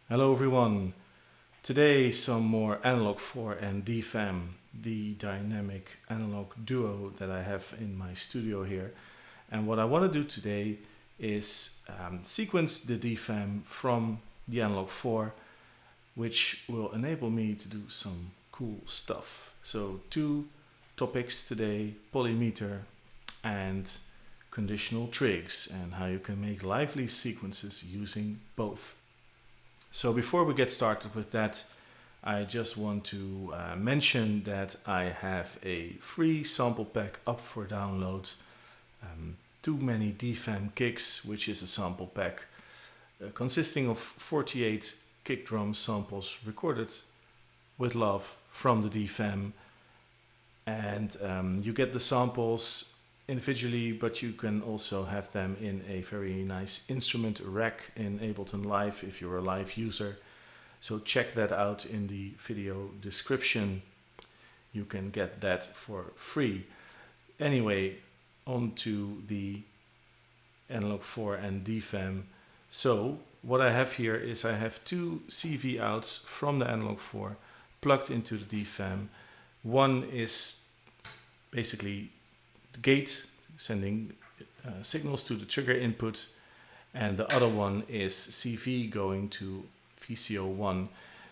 Hello everyone. Today some more analog 4 and DFAM, the dynamic analog duo that I have in my studio here. And what I want to do today is sequence the DFAM from the analog 4, which will enable me to do some cool stuff. So two topics today: Polymeter and Conditional Trigs, and how you can make lively sequences using both. So before we get started with that, I just want to mention that I have a free sample pack up for download. Too Many DFAM Kicks, which is a sample pack consisting of 48 kick drum samples recorded with love from the DFAM. And you get the samples individually, but you can also have them in a very nice instrument rack in Ableton Live if you're a live user. So check that out in the video description. You can get that for free. Anyway, on to the analog 4 and DFAM. So what I have here is I have two CV outs from the analog 4 plugged into the DFAM. One is basically gate sending signals to the trigger input, and the other one is CV going to VCO1.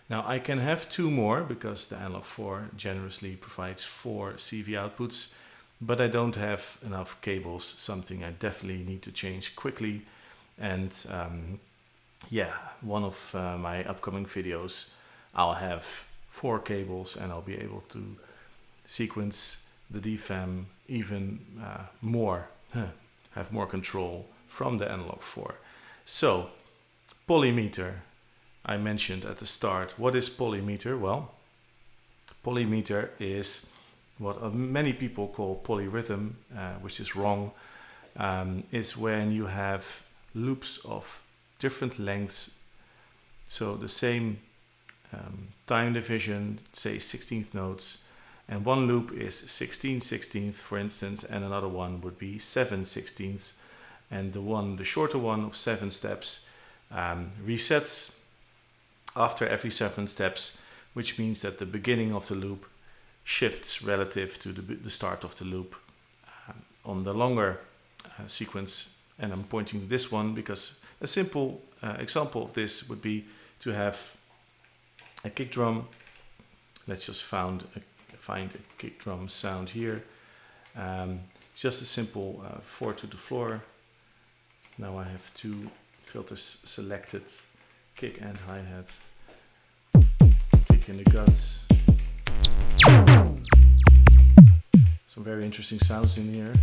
Now I can have two more because the analog 4 generously provides 4 CV outputs, but I don't have enough cables, something I definitely need to change quickly. And one of my upcoming videos I'll have 4 cables and I'll be able to sequence the DFAM even more, have more control from the analog 4. So, Polymeter, I mentioned at the start. What is Polymeter? Well, Polymeter is what many people call polyrhythm, which is wrong. Is when you have loops of different lengths, so the same time division, say 16th notes, and one loop is 16/16, for instance, and another one would be 7/16, and the shorter one of 7 steps resets after every 7 steps, which means that the beginning of the loop shifts relative to the start of the loop. On the longer sequence, and I'm pointing to this one because a simple example of this would be to have a kick drum. Let's just find a kick drum sound here. Just a simple 4 to the floor. Now I have 2 filters selected, kick and hi-hat, kick in the guts. Some very interesting sounds in here.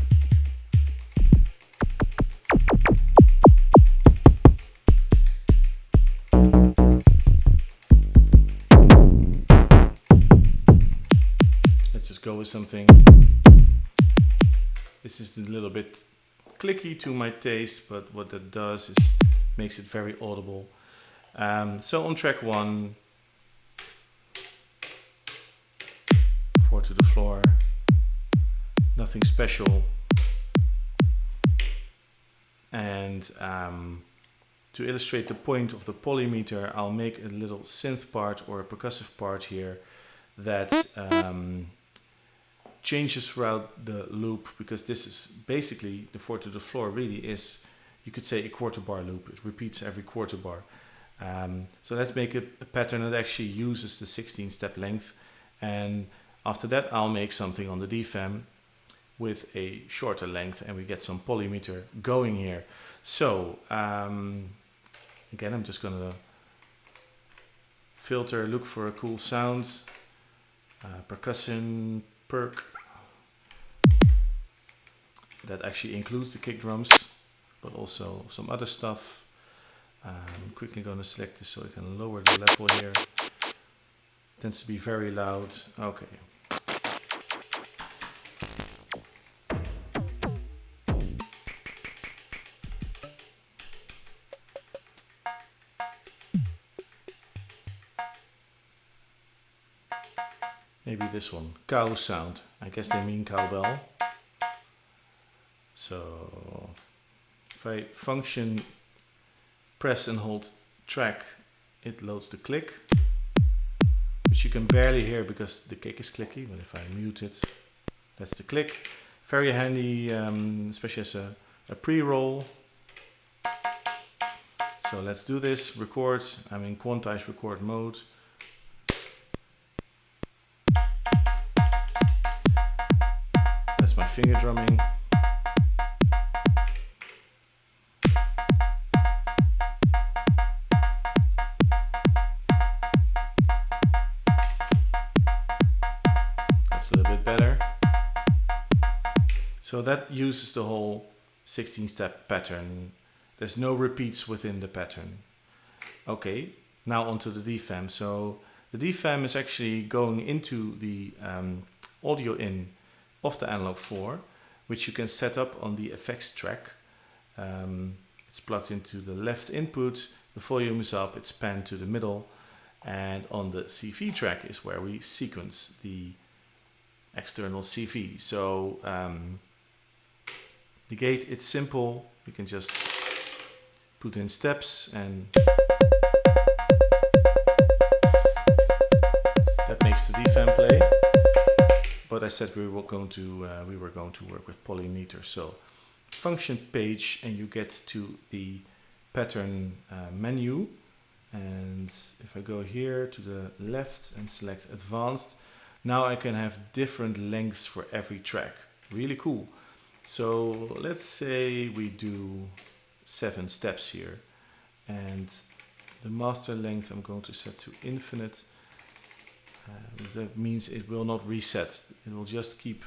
Let's just go with something. This is a little bit clicky to my taste, but what that does is makes it very audible. So on track 1, 4 to the floor, nothing special. And to illustrate the point of the polymeter, I'll make a little synth part or a percussive part here that changes throughout the loop, because this is basically the 4 to the floor really is, you could say, a quarter bar loop. It repeats every quarter bar. So let's make a pattern that actually uses the 16-step length, and after that I'll make something on the DFAM with a shorter length, and we get some polymeter going here. So again, I'm just gonna filter, look for a cool sound, percussion perk that actually includes the kick drums, but also some other stuff. I'm quickly going to select this so I can lower the level here. Tends to be very loud. Okay. Maybe this one, cow sound. I guess they mean cowbell. So if I function, press and hold track it loads the click, which you can barely hear because the kick is clicky, but if I mute it, that's the click. Very handy, especially as a pre-roll. So let's do this, record. I'm in quantized record mode. That's my finger drumming. That's a little bit better. So that uses the whole 16-step pattern. There's no repeats within the pattern. Okay, now onto the DFAM. So the DFAM is actually going into the audio in of the analog 4, which you can set up on the effects track. It's plugged into the left input, the volume is up, it's panned to the middle, and on the CV track is where we sequence the external CV. So the gate, it's simple, you can just put in steps and that makes the DFAM play. But I said we were going to work with Polymeter. So function page, and you get to the pattern menu. And if I go here to the left and select advanced, now I can have different lengths for every track. Really cool. So let's say we do 7 steps here, and the master length I'm going to set to infinite. That means it will not reset. It will just keep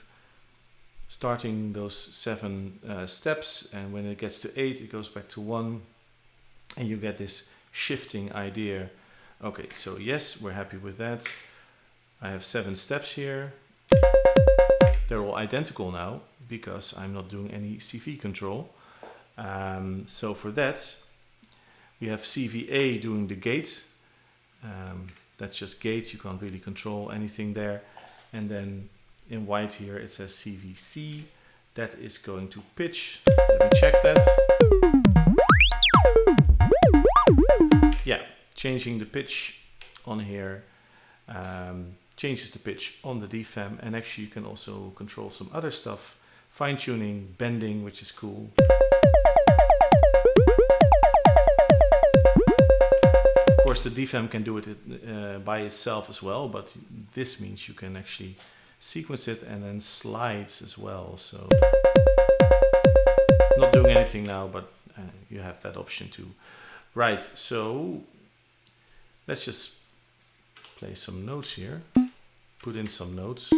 starting those 7 steps, and when it gets to 8 it goes back to 1, and you get this shifting idea. Okay, so yes, we're happy with that. I have 7 steps here. They're all identical now because I'm not doing any CV control. So for that we have CVA doing the gate. That's just gate, you can't really control anything there. And then in white here it says CVC, that is going to pitch. Let me check that. Yeah, changing the pitch on here changes the pitch on the DFAM, and actually you can also control some other stuff, fine tuning, bending, which is cool. Of course the DFAM can do it by itself as well, but this means you can actually sequence it and then slides as well. So not doing anything now, but you have that option too. Right, so let's just play some notes here, put in some notes.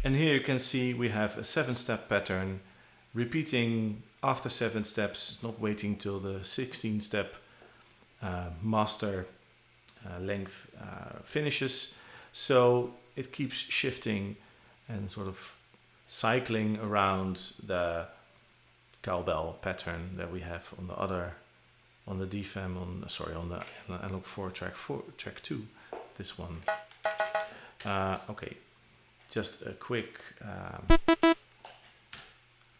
And here you can see we have a 7-step pattern repeating after 7 steps, not waiting till the 16-step master length finishes. So it keeps shifting and sort of cycling around the cowbell pattern that we have on the other, on the DFAM, on the analog 4 track 2, this one. Okay, just a quick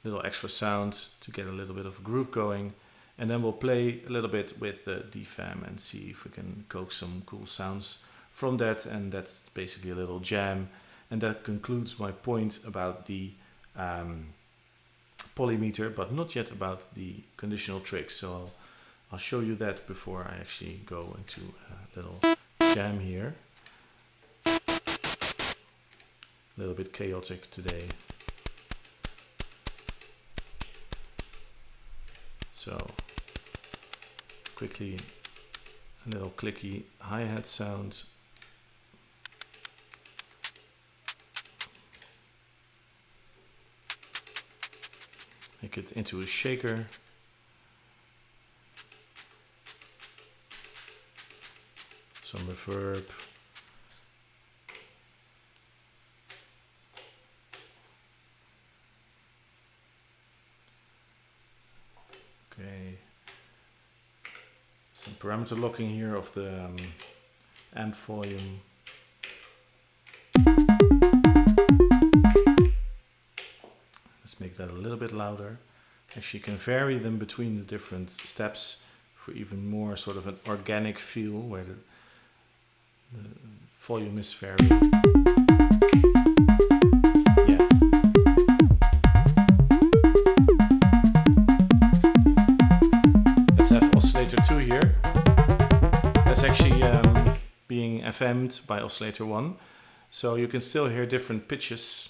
little extra sound to get a little bit of a groove going, and then we'll play a little bit with the DFAM and see if we can coax some cool sounds from that. And that's basically a little jam, and that concludes my point about the Polymeter, but not yet about the conditional trigs. So I'll show you that before I actually go into a little jam here. A little bit chaotic today. So quickly a little clicky hi-hat sound. Make it into a shaker. Some reverb. Okay. Some parameter locking here of the amp volume. Let's make that a little bit louder. Actually, you can vary them between the different steps for even more sort of an organic feel where the volume is varied. Yeah. Let's have oscillator 2 here. That's actually being FM'd by oscillator 1. So you can still hear different pitches.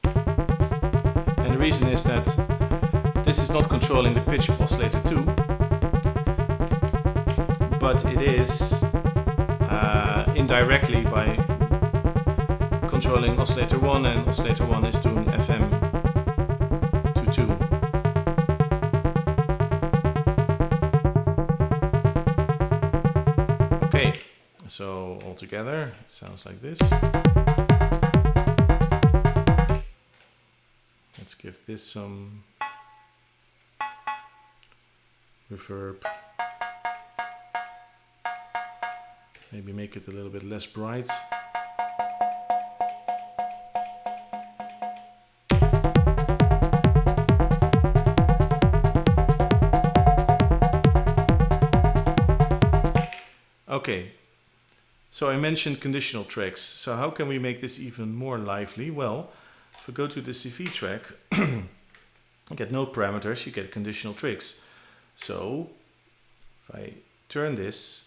And the reason is that this is not controlling the pitch of oscillator 2, but it is indirectly by controlling oscillator 1, and oscillator 1 is doing FM to 2. Okay, so altogether it sounds like this. Let's give this some reverb. Maybe make it a little bit less bright. Okay, so I mentioned conditional tracks. So how can we make this even more lively? Well, if we go to the CV track, you get no parameters, you get conditional trigs. So if I turn this,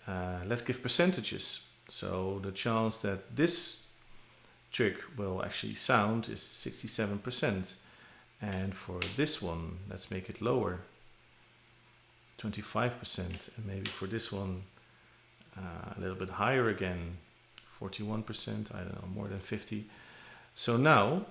let's give percentages. So the chance that this trig will actually sound is 67%. And for this one, let's make it lower, 25%. And maybe for this one, a little bit higher again, 41%, I don't know, more than 50. So now,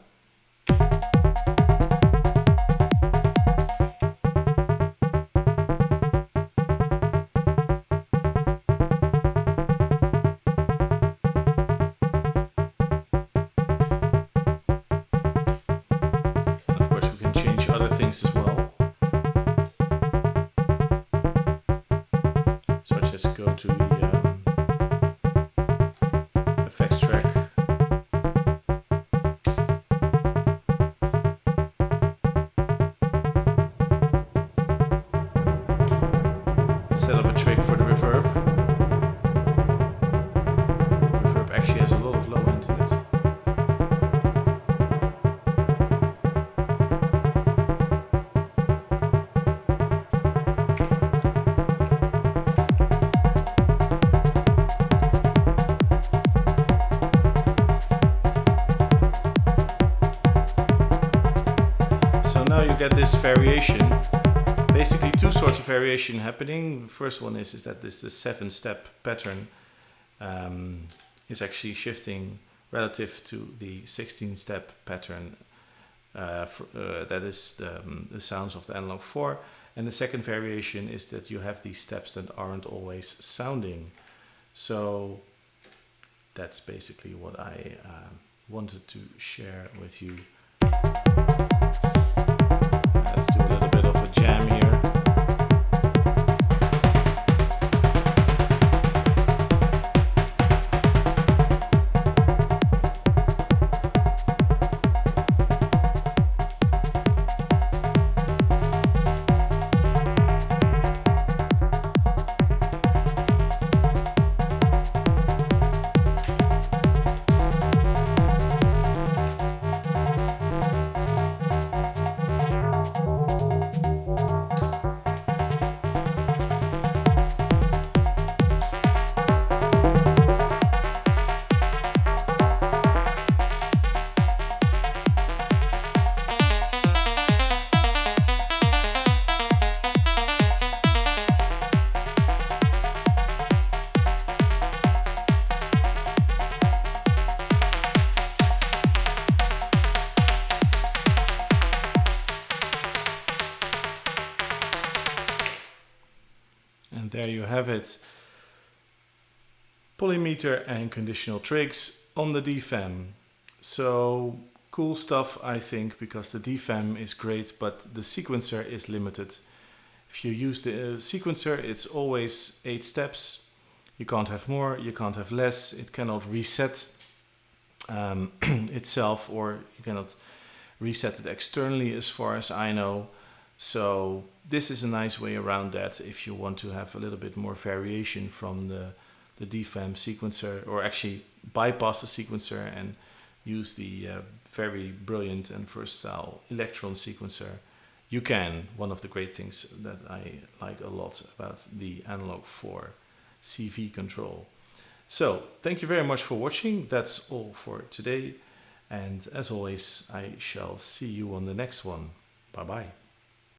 as well, such as go to the effects track, set up a trig for the reverb. Reverb actually has a lot of low end in it. Get this variation, basically two sorts of variation happening. The first one is that the 7-step pattern is actually shifting relative to the 16-step pattern that is the sounds of the analog 4. And the second variation is that you have these steps that aren't always sounding. So that's basically what I wanted to share with you. Let's do a little bit of a jam here. And there you have it. Polymeter and conditional trigs on the DFAM. So cool stuff, I think, because the DFAM is great, but the sequencer is limited. If you use the sequencer, it's always 8 steps. You can't have more, you can't have less. It cannot reset itself, or you cannot reset it externally as far as I know. So this is a nice way around that if you want to have a little bit more variation from the DFAM sequencer, or actually bypass the sequencer and use the very brilliant and versatile electron sequencer. You can. One of the great things that I like a lot about the Analog 4 CV control. So thank you very much for watching. That's all for today. And as always, I shall see you on the next one. Bye bye.